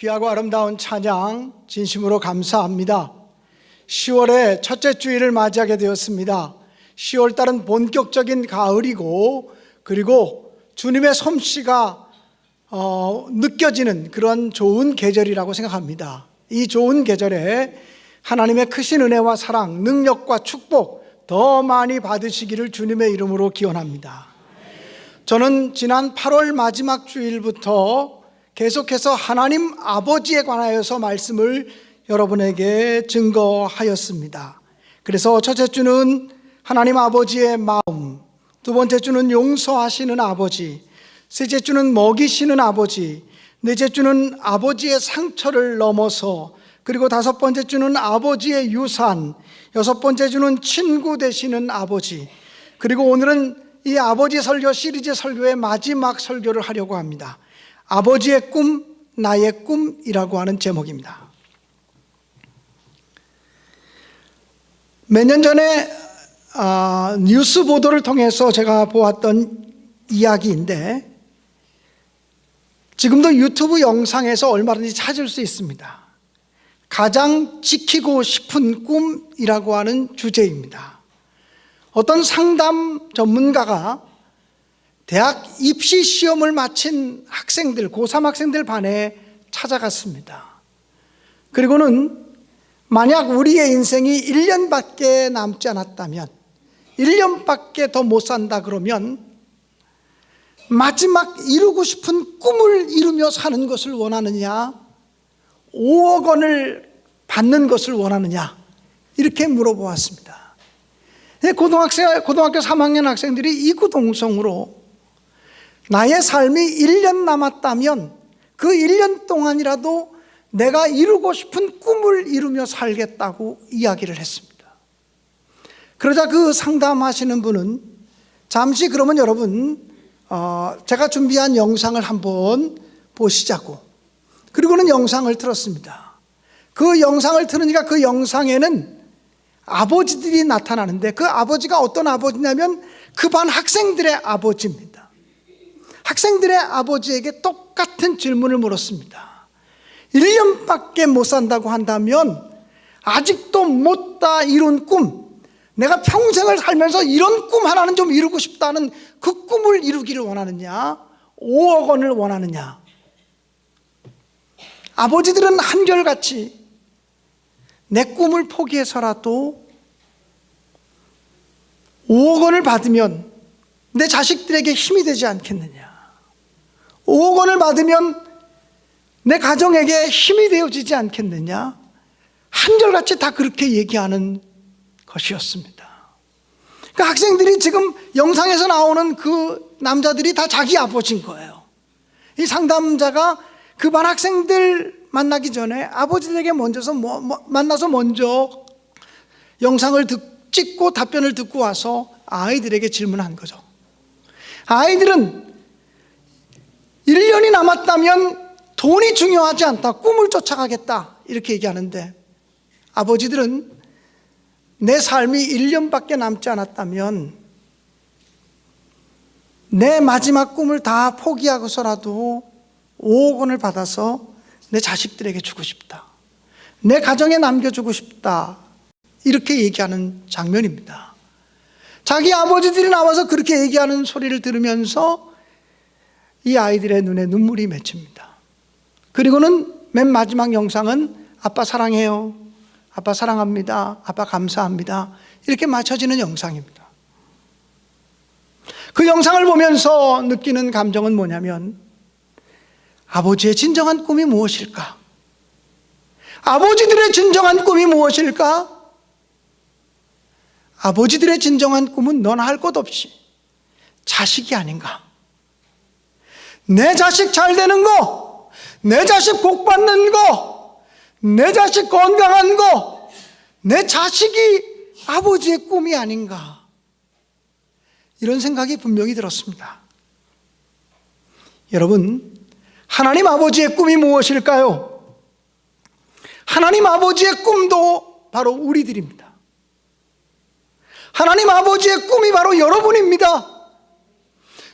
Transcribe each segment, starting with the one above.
귀하고 아름다운 찬양 진심으로 감사합니다. 10월의 첫째 주일을 맞이하게 되었습니다. 10월달은 본격적인 가을이고 그리고 주님의 솜씨가 느껴지는 그런 좋은 계절이라고 생각합니다. 이 좋은 계절에 하나님의 크신 은혜와 사랑, 능력과 축복 더 많이 받으시기를 주님의 이름으로 기원합니다. 저는 지난 8월 마지막 주일부터 계속해서 하나님 아버지에 관하여서 말씀을 여러분에게 증거하였습니다. 그래서 첫째 주는 하나님 아버지의 마음, 두 번째 주는 용서하시는 아버지, 셋째 주는 먹이시는 아버지, 넷째 주는 아버지의 상처를 넘어서, 그리고 다섯 번째 주는 아버지의 유산, 여섯 번째 주는 친구 되시는 아버지, 그리고 오늘은 이 아버지 설교 시리즈 설교의 마지막 설교를 하려고 합니다. 아버지의 꿈, 나의 꿈이라고 하는 제목입니다. 몇 년 전에 뉴스 보도를 통해서 제가 보았던 이야기인데 지금도 유튜브 영상에서 얼마든지 찾을 수 있습니다. 가장 지키고 싶은 꿈이라고 하는 주제입니다. 어떤 상담 전문가가 대학 입시 시험을 마친 학생들, 고3 학생들 반에 찾아갔습니다. 그리고는 만약 우리의 인생이 1년밖에 남지 않았다면, 1년밖에 더 못 산다 그러면 마지막 이루고 싶은 꿈을 이루며 사는 것을 원하느냐, 5억 원을 받는 것을 원하느냐, 이렇게 물어보았습니다. 고등학교 3학년 학생들이 이구동성으로 나의 삶이 1년 남았다면 그 1년 동안이라도 내가 이루고 싶은 꿈을 이루며 살겠다고 이야기를 했습니다. 그러자 그 상담하시는 분은 잠시 그러면 여러분 제가 준비한 영상을 한번 보시자고, 그리고는 영상을 틀었습니다. 그 영상을 틀으니까 그 영상에는 아버지들이 나타나는데 그 아버지가 어떤 아버지냐면 그 반 학생들의 아버지입니다. 학생들의 아버지에게 똑같은 질문을 물었습니다. 1년밖에 못 산다고 한다면 아직도 못 다 이룬 꿈, 내가 평생을 살면서 이런 꿈 하나는 좀 이루고 싶다는 그 꿈을 이루기를 원하느냐, 5억 원을 원하느냐. 아버지들은 한결같이 내 꿈을 포기해서라도 5억 원을 받으면 내 자식들에게 힘이 되지 않겠느냐, 5억 원을 받으면 내 가정에게 힘이 되어지지 않겠느냐, 한결같이 다 그렇게 얘기하는 것이었습니다. 그 학생들이 지금 영상에서 나오는 그 남자들이 다 자기 아버지인 거예요. 이 상담자가 그 반 학생들 만나기 전에 아버지들에게 만나서 먼저 영상을 찍고 답변을 듣고 와서 아이들에게 질문한 거죠. 아이들은 1년이 남았다면 돈이 중요하지 않다, 꿈을 쫓아가겠다, 이렇게 얘기하는데 아버지들은 내 삶이 1년밖에 남지 않았다면 내 마지막 꿈을 다 포기하고서라도 5억 원을 받아서 내 자식들에게 주고 싶다, 내 가정에 남겨주고 싶다, 이렇게 얘기하는 장면입니다. 자기 아버지들이 나와서 그렇게 얘기하는 소리를 들으면서 이 아이들의 눈에 눈물이 맺힙니다. 그리고는 맨 마지막 영상은 아빠 사랑해요, 아빠 사랑합니다, 아빠 감사합니다, 이렇게 맞춰지는 영상입니다. 그 영상을 보면서 느끼는 감정은 뭐냐면 아버지의 진정한 꿈이 무엇일까? 아버지들의 진정한 꿈이 무엇일까? 아버지들의 진정한 꿈은 너나 할 것 없이 자식이 아닌가? 내 자식 잘 되는 거, 내 자식 복 받는 거, 내 자식 건강한 거, 내 자식이 아버지의 꿈이 아닌가? 이런 생각이 분명히 들었습니다. 여러분, 하나님 아버지의 꿈이 무엇일까요? 하나님 아버지의 꿈도 바로 우리들입니다. 하나님 아버지의 꿈이 바로 여러분입니다.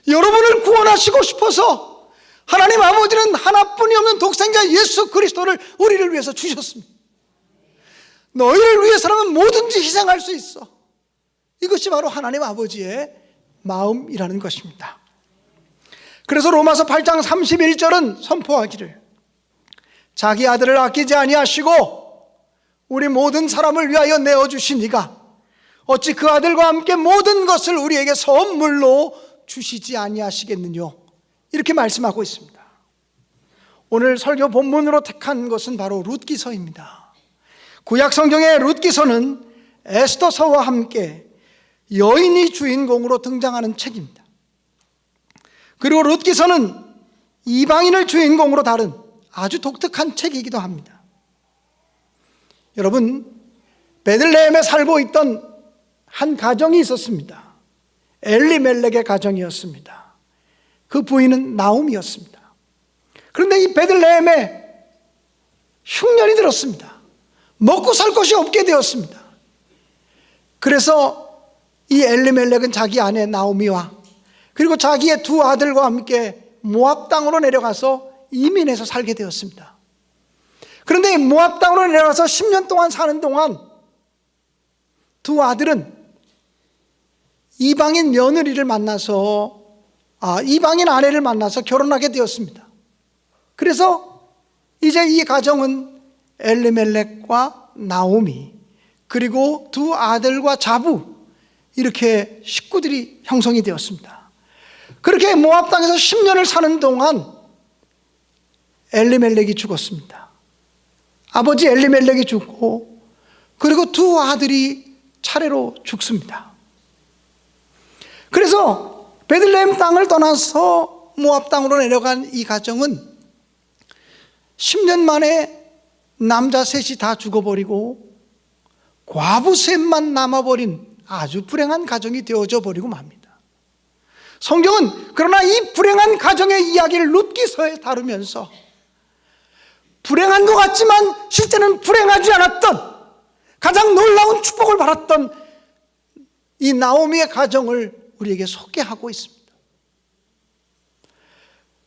여러분을 구원하시고 싶어서 하나님 아버지는 하나뿐이 없는 독생자 예수 그리스도를 우리를 위해서 주셨습니다. 너희를 위해서라면 뭐든지 희생할 수 있어. 이것이 바로 하나님 아버지의 마음이라는 것입니다. 그래서 로마서 8장 31절은 선포하기를 자기 아들을 아끼지 아니하시고 우리 모든 사람을 위하여 내어주시니가 어찌 그 아들과 함께 모든 것을 우리에게 선물로 주시지 아니하시겠느냐, 이렇게 말씀하고 있습니다. 오늘 설교 본문으로 택한 것은 바로 룻기서입니다. 구약 성경의 룻기서는 에스더서와 함께 여인이 주인공으로 등장하는 책입니다. 그리고 룻기서는 이방인을 주인공으로 다룬 아주 독특한 책이기도 합니다. 여러분, 베들레헴에 살고 있던 한 가정이 있었습니다. 엘리멜렉의 가정이었습니다. 그 부인은 나옴이었습니다. 그런데 이 베들레헴에 흉년이 들었습니다. 먹고 살 것이 없게 되었습니다. 그래서 이 엘리멜렉은 자기 아내 나오미와 그리고 자기의 두 아들과 함께 모압 땅으로 내려가서 이민해서 살게 되었습니다. 그런데 이 모압 땅으로 내려가서 10년 동안 사는 동안 두 아들은 이방인 며느리를 만나서 이방인 아내를 만나서 결혼하게 되었습니다. 그래서 이제 이 가정은 엘리멜렉과 나오미 그리고 두 아들과 자부, 이렇게 식구들이 형성이 되었습니다. 그렇게 모압 땅에서 10년을 사는 동안 엘리멜렉이 죽었습니다. 아버지 엘리멜렉이 죽고 그리고 두 아들이 차례로 죽습니다. 그래서 베들레헴 땅을 떠나서 모압 땅으로 내려간 이 가정은 10년 만에 남자 셋이 다 죽어버리고 과부 셋만 남아버린 아주 불행한 가정이 되어져 버리고 맙니다. 성경은 그러나 이 불행한 가정의 이야기를 룻기서에 다루면서 불행한 것 같지만 실제는 불행하지 않았던 가장 놀라운 축복을 받았던 이 나오미의 가정을 우리에게 소개하고 있습니다.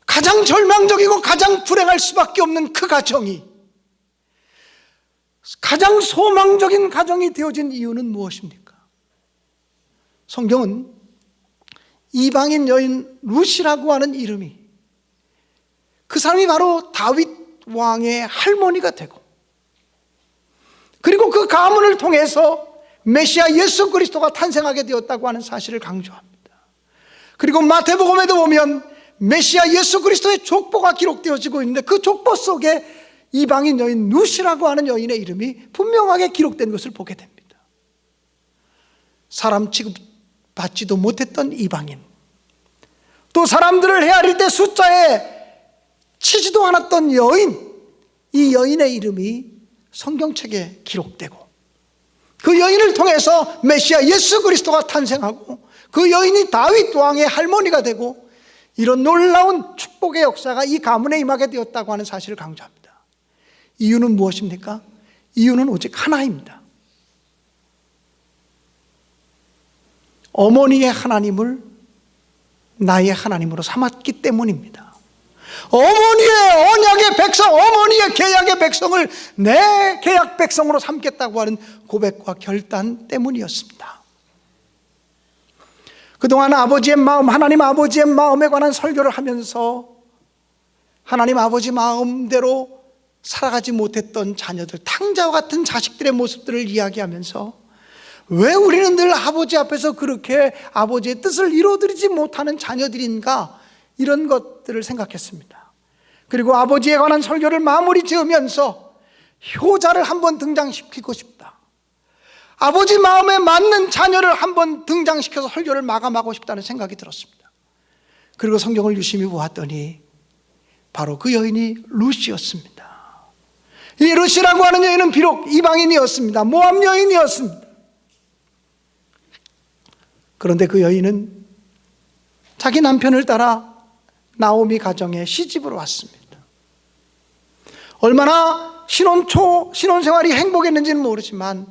가장 절망적이고 가장 불행할 수밖에 없는 그 가정이 가장 소망적인 가정이 되어진 이유는 무엇입니까? 성경은 이방인 여인 룻이라고 하는 이름이 그 사람이 바로 다윗 왕의 할머니가 되고 그리고 그 가문을 통해서 메시아 예수 그리스도가 탄생하게 되었다고 하는 사실을 강조합니다. 그리고 마태복음에도 보면 메시아 예수 그리스도의 족보가 기록되어지고 있는데 그 족보 속에 이방인 여인 룻이라고 하는 여인의 이름이 분명하게 기록된 것을 보게 됩니다. 사람 취급받지도 못했던 이방인, 또 사람들을 헤아릴 때 숫자에 치지도 않았던 여인, 이 여인의 이름이 성경책에 기록되고 그 여인을 통해서 메시아 예수 그리스도가 탄생하고 그 여인이 다윗 왕의 할머니가 되고 이런 놀라운 축복의 역사가 이 가문에 임하게 되었다고 하는 사실을 강조합니다. 이유는 무엇입니까? 이유는 오직 하나입니다. 어머니의 하나님을 나의 하나님으로 삼았기 때문입니다. 어머니의 언약의 백성, 어머니의 계약의 백성을 내 계약 백성으로 삼겠다고 하는 고백과 결단 때문이었습니다. 그동안 아버지의 마음, 하나님 아버지의 마음에 관한 설교를 하면서 하나님 아버지 마음대로 살아가지 못했던 자녀들, 탕자와 같은 자식들의 모습들을 이야기하면서 왜 우리는 늘 아버지 앞에서 그렇게 아버지의 뜻을 이루어드리지 못하는 자녀들인가, 이런 것들을 생각했습니다. 그리고 아버지에 관한 설교를 마무리 지으면서 효자를 한번 등장시키고 싶다, 아버지 마음에 맞는 자녀를 한번 등장시켜서 설교를 마감하고 싶다는 생각이 들었습니다. 그리고 성경을 유심히 보았더니 바로 그 여인이 룻이었습니다. 이 룻이라고 하는 여인은 비록 이방인이었습니다. 모압 여인이었습니다. 그런데 그 여인은 자기 남편을 따라 나오미 가정에 시집으로 왔습니다. 얼마나 신혼생활이 행복했는지는 모르지만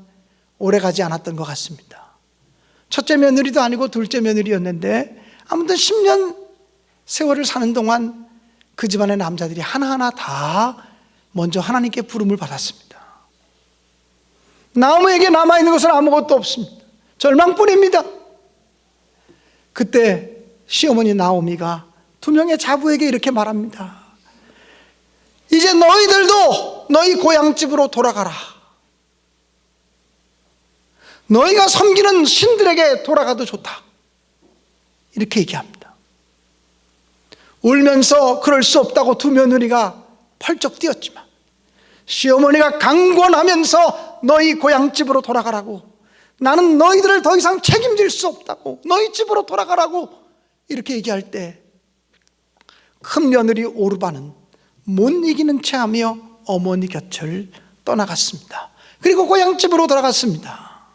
오래가지 않았던 것 같습니다. 첫째 며느리도 아니고 둘째 며느리였는데 아무튼 10년 세월을 사는 동안 그 집안의 남자들이 하나하나 다 먼저 하나님께 부름을 받았습니다. 나오미에게 남아있는 것은 아무것도 없습니다. 절망뿐입니다. 그때 시어머니 나오미가 두 명의 자부에게 이렇게 말합니다. 이제 너희들도 너희 고향집으로 돌아가라. 너희가 섬기는 신들에게 돌아가도 좋다. 이렇게 얘기합니다. 울면서 그럴 수 없다고 두 며느리가 펄쩍 뛰었지만 시어머니가 강권하면서 너희 고향집으로 돌아가라고, 나는 너희들을 더 이상 책임질 수 없다고, 너희 집으로 돌아가라고 이렇게 얘기할 때 큰 며느리 오르바는 못 이기는 체하며 어머니 곁을 떠나갔습니다. 그리고 고향집으로 돌아갔습니다.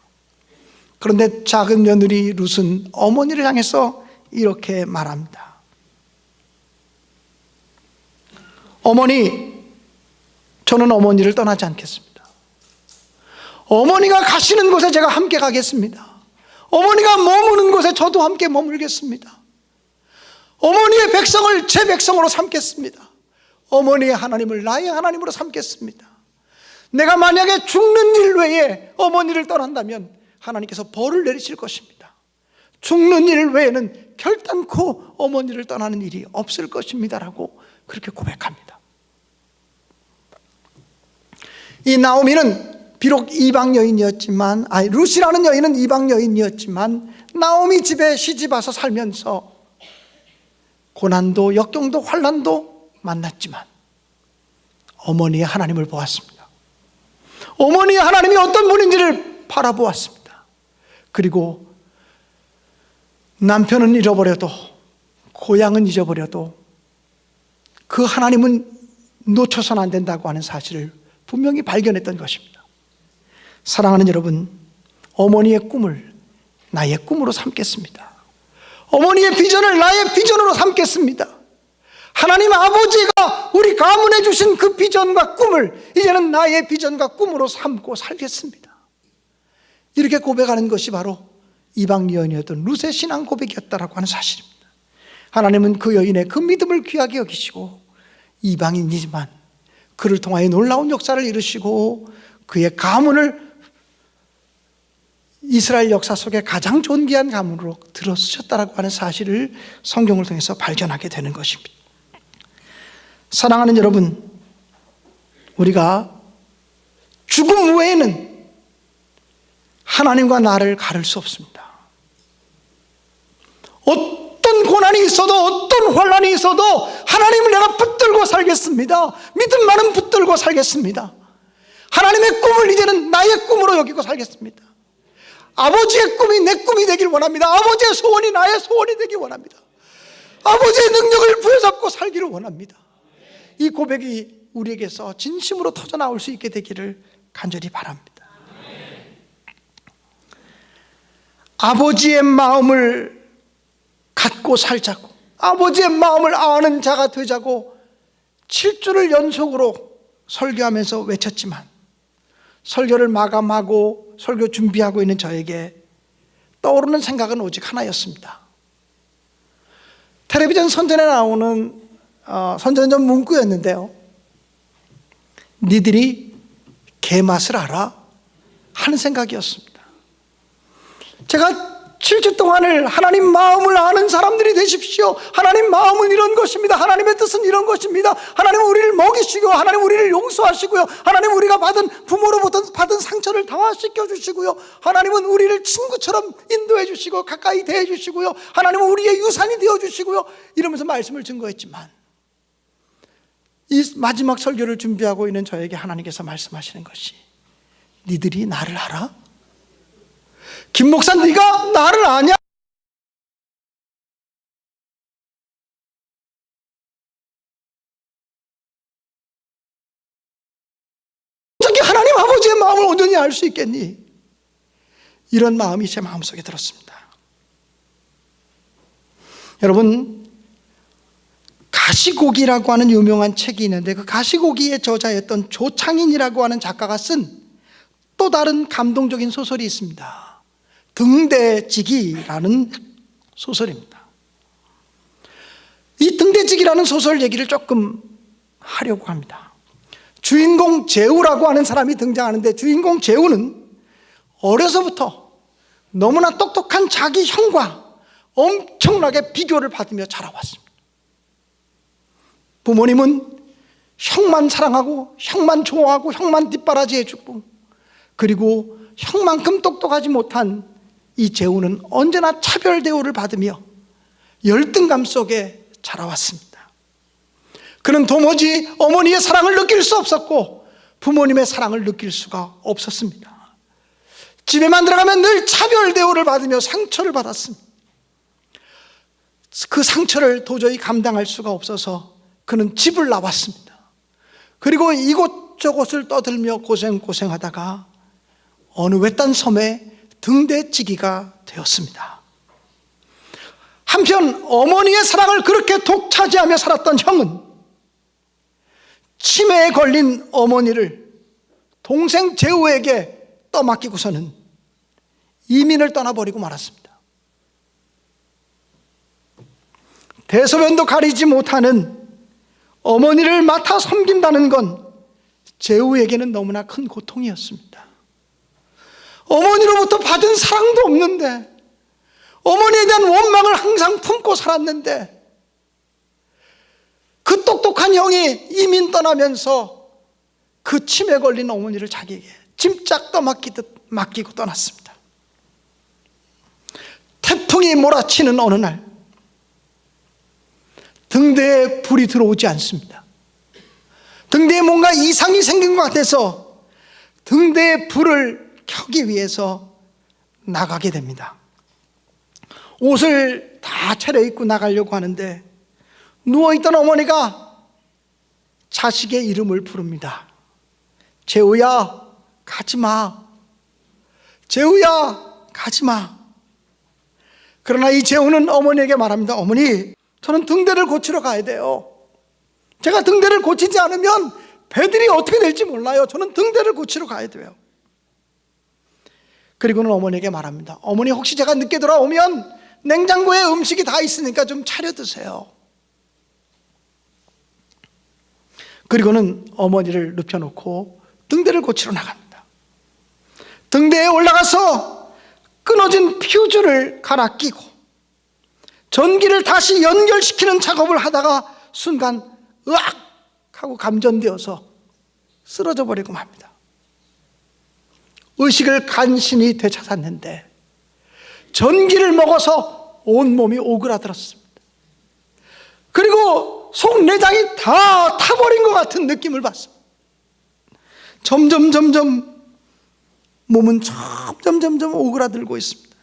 그런데 작은 며느리 룻은 어머니를 향해서 이렇게 말합니다. 어머니, 저는 어머니를 떠나지 않겠습니다. 어머니가 가시는 곳에 제가 함께 가겠습니다. 어머니가 머무는 곳에 저도 함께 머물겠습니다. 어머니의 백성을 제 백성으로 삼겠습니다. 어머니의 하나님을 나의 하나님으로 삼겠습니다. 내가 만약에 죽는 일 외에 어머니를 떠난다면 하나님께서 벌을 내리실 것입니다. 죽는 일 외에는 결단코 어머니를 떠나는 일이 없을 것입니다라고 그렇게 고백합니다. 이 나오미는 비록 이방 여인이었지만, 룻이라는 여인은 이방 여인이었지만 나오미 집에 시집 와서 살면서 고난도 역경도 환난도 만났지만 어머니의 하나님을 보았습니다. 어머니의 하나님이 어떤 분인지를 바라보았습니다. 그리고 남편은 잃어버려도, 고향은 잊어버려도 그 하나님은 놓쳐서는 안 된다고 하는 사실을 분명히 발견했던 것입니다. 사랑하는 여러분, 어머니의 꿈을 나의 꿈으로 삼겠습니다. 어머니의 비전을 나의 비전으로 삼겠습니다. 하나님 아버지가 우리 가문해 주신 그 비전과 꿈을 이제는 나의 비전과 꿈으로 삼고 살겠습니다. 이렇게 고백하는 것이 바로 이방 여인이었던 룻의 신앙 고백이었다라고 하는 사실입니다. 하나님은 그 여인의 그 믿음을 귀하게 여기시고 이방인이지만 그를 통하여 놀라운 역사를 이루시고 그의 가문을 이스라엘 역사 속에 가장 존귀한 가문으로 들어쓰셨다라고 하는 사실을 성경을 통해서 발견하게 되는 것입니다. 사랑하는 여러분, 우리가 죽음 외에는 하나님과 나를 가를 수 없습니다. 어떤 고난이 있어도 어떤 환난이 있어도 하나님을 내가 붙들고 살겠습니다. 믿음만은 붙들고 살겠습니다. 하나님의 꿈을 이제는 나의 꿈으로 여기고 살겠습니다. 아버지의 꿈이 내 꿈이 되길 원합니다. 아버지의 소원이 나의 소원이 되길 원합니다. 아버지의 능력을 부여잡고 살기를 원합니다. 이 고백이 우리에게서 진심으로 터져나올 수 있게 되기를 간절히 바랍니다. 아버지의 마음을 갖고 살자고, 아버지의 마음을 아는 자가 되자고 7주를 연속으로 설교하면서 외쳤지만 설교를 마감하고 설교 준비하고 있는 저에게 떠오르는 생각은 오직 하나였습니다. 텔레비전 선전에 나오는 선전전 문구였는데요, 니들이 개맛을 알아? 하는 생각이었습니다. 제가 7주 동안을 하나님 마음을 아는 사람들이 되십시오. 하나님 마음은 이런 것입니다. 하나님의 뜻은 이런 것입니다. 하나님은 우리를 먹이시고, 하나님은 우리를 용서하시고요, 하나님은 우리가 부모로부터 받은 상처를 당화시켜 주시고요, 하나님은 우리를 친구처럼 인도해 주시고 가까이 대해 주시고요, 하나님은 우리의 유산이 되어 주시고요, 이러면서 말씀을 증거했지만 이 마지막 설교를 준비하고 있는 저에게 하나님께서 말씀하시는 것이, 니들이 나를 알아? 김 목사, 네가 나를 아냐? 어떻게 하나님 아버지의 마음을 온전히 알 수 있겠니? 이런 마음이 제 마음속에 들었습니다. 여러분, 가시고기라고 하는 유명한 책이 있는데 그 가시고기의 저자였던 조창인이라고 하는 작가가 쓴 또 다른 감동적인 소설이 있습니다. 등대지기라는 소설입니다. 이 등대지기라는 소설 얘기를 조금 하려고 합니다. 주인공 제우라고 하는 사람이 등장하는데, 주인공 제우는 어려서부터 너무나 똑똑한 자기 형과 엄청나게 비교를 받으며 자라왔습니다. 부모님은 형만 사랑하고 형만 좋아하고 형만 뒷바라지해주고, 그리고 형만큼 똑똑하지 못한 이 제우는 언제나 차별 대우를 받으며 열등감 속에 자라왔습니다. 그는 도무지 어머니의 사랑을 느낄 수 없었고 부모님의 사랑을 느낄 수가 없었습니다. 집에만 들어가면 늘 차별 대우를 받으며 상처를 받았습니다. 그 상처를 도저히 감당할 수가 없어서 그는 집을 나왔습니다. 그리고 이곳저곳을 떠들며 고생하다가 어느 외딴 섬에 등대지기가 되었습니다. 한편 어머니의 사랑을 그렇게 독차지하며 살았던 형은 치매에 걸린 어머니를 동생 제우에게 떠맡기고서는 이민을 떠나버리고 말았습니다. 대소변도 가리지 못하는 어머니를 맡아 섬긴다는 건 제우에게는 너무나 큰 고통이었습니다. 어머니로부터 받은 사랑도 없는데, 어머니에 대한 원망을 항상 품고 살았는데, 그 똑똑한 형이 이민 떠나면서 그 치매 걸린 어머니를 자기에게 짐짝 떠맡기듯 맡기고 떠났습니다. 태풍이 몰아치는 어느 날 등대에 불이 들어오지 않습니다. 등대에 뭔가 이상이 생긴 것 같아서 등대에 불을 켜기 위해서 나가게 됩니다. 옷을 다 차려입고 나가려고 하는데 누워있던 어머니가 자식의 이름을 부릅니다. 제우야, 가지마. 제우야, 가지마. 그러나 이 제우는 어머니에게 말합니다. 어머니, 저는 등대를 고치러 가야 돼요. 제가 등대를 고치지 않으면 배들이 어떻게 될지 몰라요. 저는 등대를 고치러 가야 돼요. 그리고는 어머니에게 말합니다. 어머니, 혹시 제가 늦게 돌아오면 냉장고에 음식이 다 있으니까 좀 차려 드세요. 그리고는 어머니를 눕혀놓고 등대를 고치러 나갑니다. 등대에 올라가서 끊어진 퓨즈를 갈아 끼고 전기를 다시 연결시키는 작업을 하다가 순간 으악 하고 감전되어서 쓰러져 버리고 맙니다. 의식을 간신히 되찾았는데 전기를 먹어서 온몸이 오그라들었습니다. 그리고 속내장이 다 타버린 것 같은 느낌을 받습니다. 점점 몸은 점점 오그라들고 있습니다.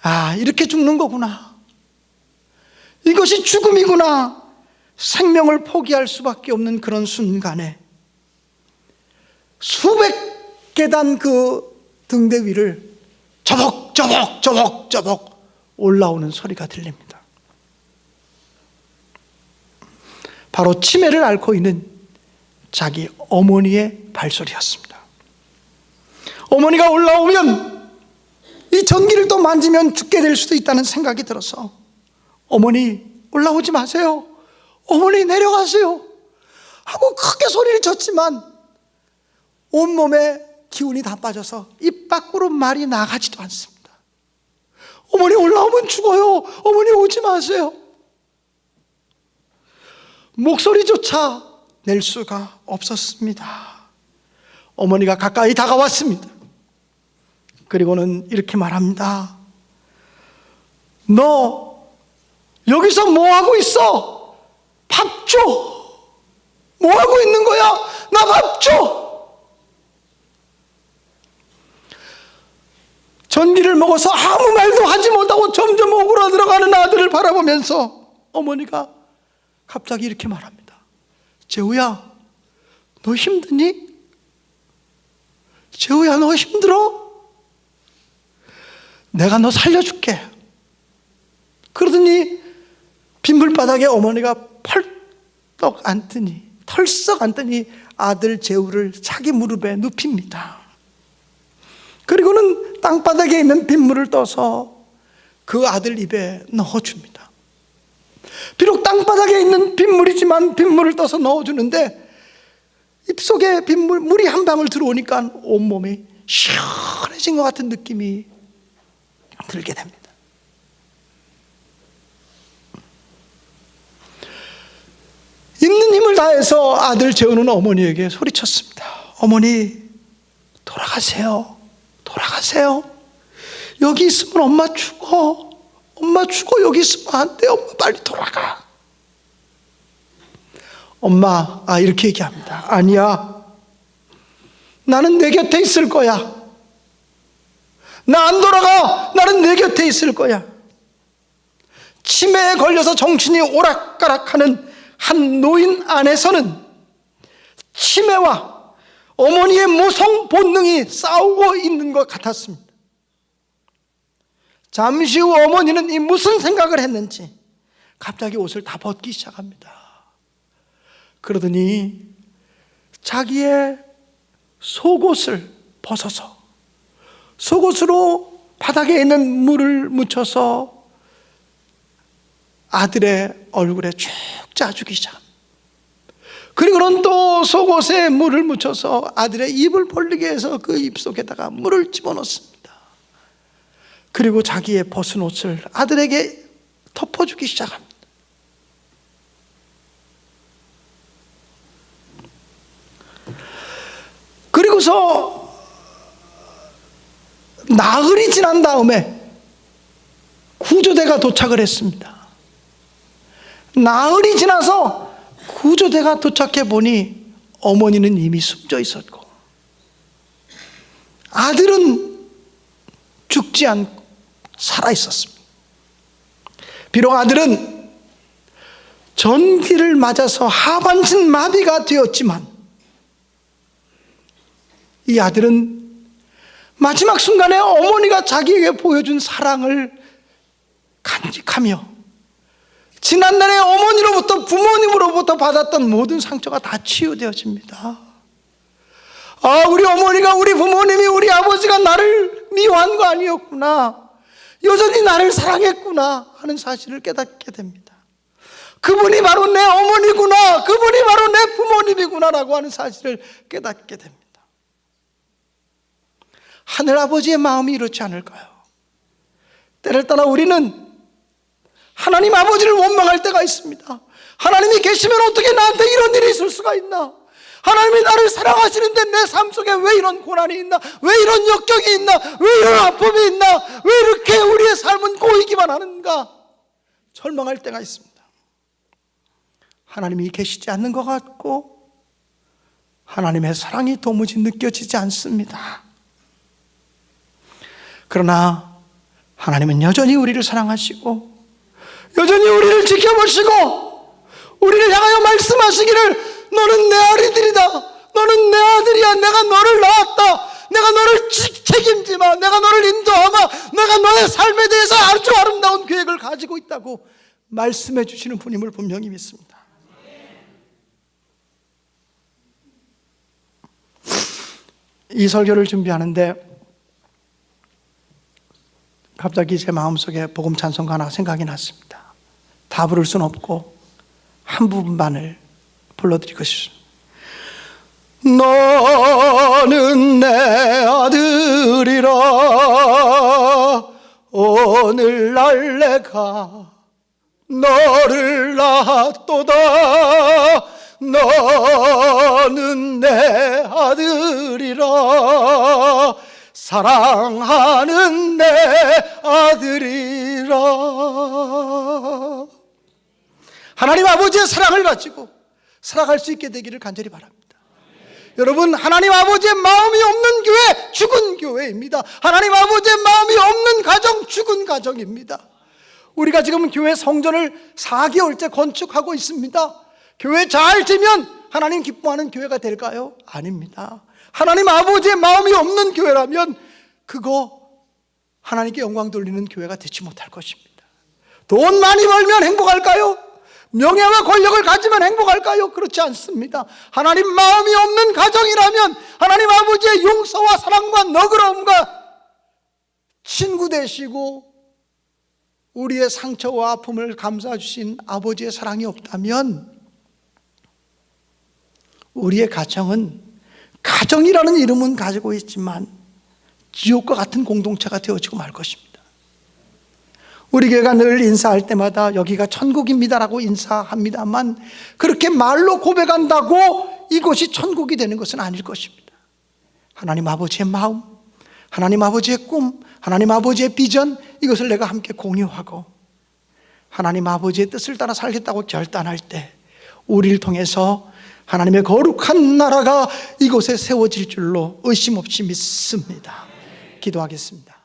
아, 이렇게 죽는 거구나. 이것이 죽음이구나. 생명을 포기할 수밖에 없는 그런 순간에 수백 계단 그 등대 위를 저벅저벅 올라오는 소리가 들립니다. 바로 치매를 앓고 있는 자기 어머니의 발소리였습니다. 어머니가 올라오면 이 전기를 또 만지면 죽게 될 수도 있다는 생각이 들어서 어머니 올라오지 마세요. 어머니 내려가세요. 하고 크게 소리를 쳤지만 온몸에 기운이 다 빠져서 입 밖으로 말이 나가지도 않습니다. 어머니 올라오면 죽어요. 어머니 오지 마세요. 목소리조차 낼 수가 없었습니다. 어머니가 가까이 다가왔습니다. 그리고는 이렇게 말합니다. 너 여기서 뭐하고 있어? 밥 줘. 뭐하고 있는 거야? 나 밥 줘. 전기를 먹어서 아무 말도 하지 못하고 점점 오그라들어가는 아들을 바라보면서 어머니가 갑자기 이렇게 말합니다. 제우야, 너 힘드니? 제우야, 너 힘들어? 내가 너 살려줄게. 그러더니 빗물바닥에 어머니가 펄떡 앉더니 털썩 앉더니 아들 제우를 자기 무릎에 눕힙니다. 그리고는 땅바닥에 있는 빗물을 떠서 그 아들 입에 넣어줍니다. 비록 땅바닥에 있는 빗물이지만 빗물을 떠서 넣어주는데 입속에 물이 한 방울 들어오니까 온몸이 시원해진 것 같은 느낌이 들게 됩니다. 있는 힘을 다해서 아들 재우는 어머니에게 소리쳤습니다. 어머니, 돌아가세요. 돌아가세요. 여기 있으면 엄마 죽어. 엄마 죽어. 여기 있으면 안 돼. 엄마 빨리 돌아가. 엄마, 이렇게 얘기합니다. 아니야. 나는 내 곁에 있을 거야. 나 안 돌아가. 나는 내 곁에 있을 거야. 치매에 걸려서 정신이 오락가락하는 한 노인 안에서는 치매와 어머니의 모성 본능이 싸우고 있는 것 같았습니다. 잠시 후 어머니는 이 무슨 생각을 했는지 갑자기 옷을 다 벗기 시작합니다. 그러더니 자기의 속옷을 벗어서 속옷으로 바닥에 있는 물을 묻혀서 아들의 얼굴에 쭉 짜주기 시작합니다. 그리고는 또 속옷에 물을 묻혀서 아들의 입을 벌리게 해서 그 입속에다가 물을 집어넣습니다. 그리고 자기의 벗은 옷을 아들에게 덮어주기 시작합니다. 그리고서 나흘이 지난 다음에 구조대가 도착을 했습니다. 나흘이 지나서 구조대가 도착해 보니 어머니는 이미 숨져 있었고 아들은 죽지 않고 살아 있었습니다. 비록 아들은 전기를 맞아서 하반신 마비가 되었지만 이 아들은 마지막 순간에 어머니가 자기에게 보여준 사랑을 간직하며 지난날에 어머니로부터 부모님으로부터 받았던 모든 상처가 다 치유되어집니다. 우리 어머니가, 우리 부모님이, 우리 아버지가 나를 미워한 거 아니었구나, 여전히 나를 사랑했구나 하는 사실을 깨닫게 됩니다. 그분이 바로 내 어머니구나, 그분이 바로 내 부모님이구나라고 하는 사실을 깨닫게 됩니다. 하늘아버지의 마음이 이렇지 않을까요? 때를 따라 우리는 하나님 아버지를 원망할 때가 있습니다. 하나님이 계시면 어떻게 나한테 이런 일이 있을 수가 있나? 하나님이 나를 사랑하시는데 내 삶 속에 왜 이런 고난이 있나? 왜 이런 역경이 있나? 왜 이런 아픔이 있나? 왜 이렇게 우리의 삶은 꼬이기만 하는가? 절망할 때가 있습니다. 하나님이 계시지 않는 것 같고 하나님의 사랑이 도무지 느껴지지 않습니다. 그러나 하나님은 여전히 우리를 사랑하시고 여전히 우리를 지켜보시고 우리를 향하여 말씀하시기를 너는 내 아들이다, 너는 내 아들이야, 내가 너를 낳았다, 내가 너를 책임지마, 내가 너를 인도하마, 내가 너의 삶에 대해서 아주 아름다운 계획을 가지고 있다고 말씀해 주시는 분임을 분명히 믿습니다. 이 설교를 준비하는데 갑자기 제 마음속에 복음 찬송가 하나 생각이 났습니다. 다 부를 수는 없고 한 부분만을 불러드리고 싶습니다. 너는 내 아들이라 오늘날 내가 너를 낳았도다. 너는 내 아들이라 사랑하는 내 아들이라. 하나님 아버지의 사랑을 가지고 살아갈 수 있게 되기를 간절히 바랍니다. 여러분, 하나님 아버지의 마음이 없는 교회, 죽은 교회입니다. 하나님 아버지의 마음이 없는 가정, 죽은 가정입니다. 우리가 지금 교회 성전을 4개월째 건축하고 있습니다. 교회 잘 지면 하나님 기뻐하는 교회가 될까요? 아닙니다. 하나님 아버지의 마음이 없는 교회라면 그거 하나님께 영광 돌리는 교회가 되지 못할 것입니다. 돈 많이 벌면 행복할까요? 명예와 권력을 가지면 행복할까요? 그렇지 않습니다. 하나님 마음이 없는 가정이라면 하나님 아버지의 용서와 사랑과 너그러움과 친구 되시고 우리의 상처와 아픔을 감싸 주신 아버지의 사랑이 없다면 우리의 가정은 가정이라는 이름은 가지고 있지만 지옥과 같은 공동체가 되어지고 말 것입니다. 우리 교회가 늘 인사할 때마다 여기가 천국입니다라고 인사합니다만 그렇게 말로 고백한다고 이곳이 천국이 되는 것은 아닐 것입니다. 하나님 아버지의 마음, 하나님 아버지의 꿈, 하나님 아버지의 비전, 이것을 내가 함께 공유하고 하나님 아버지의 뜻을 따라 살겠다고 결단할 때 우리를 통해서 하나님의 거룩한 나라가 이곳에 세워질 줄로 의심 없이 믿습니다. 기도하겠습니다.